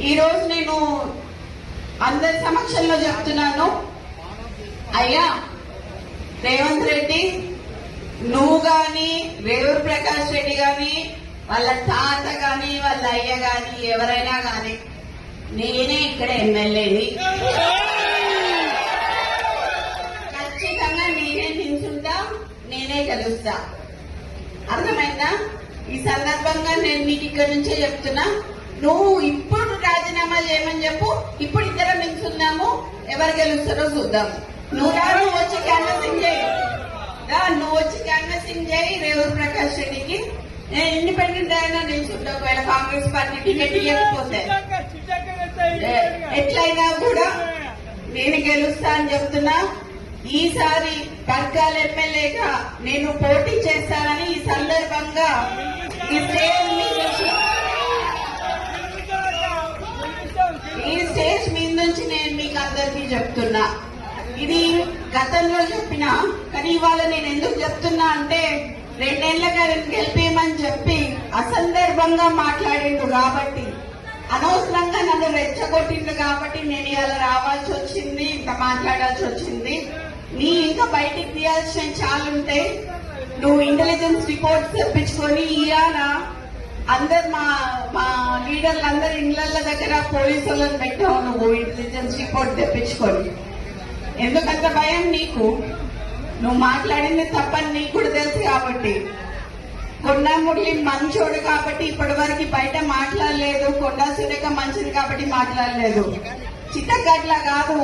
ఈ రోజు నేను అందరి సమక్షంలో చెప్తున్నాను, అయ్యా రేవంత్ రెడ్డి, నువ్వు గాని రేవూరు ప్రకాష్ రెడ్డి గాని వాళ్ళ తాత గాని వాళ్ళ అయ్య గాని ఎవరైనా గాని నేనే ఇక్కడ ఎమ్మెల్యేని, ఖచ్చితంగా నేనే నిల్చుంటా, నేనే గెలుస్తా. అర్థమైందా? ఈ సందర్భంగా నేను నీకు ఇక్కడ నుంచే చెప్తున్నా, నువ్వు ఇప్పుడు రాజీనామా చేయమని చెప్పు. ఇప్పుడు ఇద్దరం నిల్చున్నాము, ఎవరు గెలుస్తారో చూద్దాము. నువ్వు వచ్చి క్యాన్వసింగ్ చేయి, నువ్వు వచ్చి క్యాన్వసింగ్ చేయి రేవూరు ప్రకాష్ రెడ్డికి. నేను ఇండిపెండెంట్ అయినా నిల్చుంటా. ఒకవేళ కాంగ్రెస్ పార్టీ టికెట్ ఇవ్వకపోతే ఎట్లయినా కూడా నేను గెలుస్తా అని చెప్తున్నా. ఈసారి పర్కాల ఎమ్మెల్యేగా నేను పోటీ చేస్తానని ఈ సందర్భంగా ఈ స్టేజ్ మీద నుంచి నేను మీకు అందరికీ చెప్తున్నా. ఇది గతంలో చెప్పినా, కానీ ఇవాళ నేను ఎందుకు చెప్తున్నా అంటే 2 ఏళ్లుగా గెలిపేయమని చెప్పి అసందర్భంగా మాట్లాడిండు కాబట్టి, అనవసరంగా నన్ను రెచ్చగొట్టిండు కాబట్టి నేను ఇలా రావాల్సి వచ్చింది, ఇంకా మాట్లాడాల్సి వచ్చింది. నీ ఇంకా బయటికి తీయాల్సిన చాలా ఉంటాయి. నువ్వు ఇంటెలిజెన్స్ రిపోర్ట్స్ తెప్పించుకొని ఇవాళ అందరు మా లీడర్లు అందరు ఇళ్ల దగ్గర పోలీసులను పెట్టావు. నువ్వు ఇంటెలిజెన్స్ రిపోర్ట్ తెప్పించుకొని ఎందుకంత భయం నీకు? నువ్వు మాట్లాడింది తప్పని నీకు కూడా తెలుసు కాబట్టి. కొండా మురళి మంచోడు కాబట్టి ఇప్పటి వరకు బయట మాట్లాడలేదు, కొండా సురేఖ మంచిది కాబట్టి మాట్లాడలేదు. చిత్తగట్ల కాదు,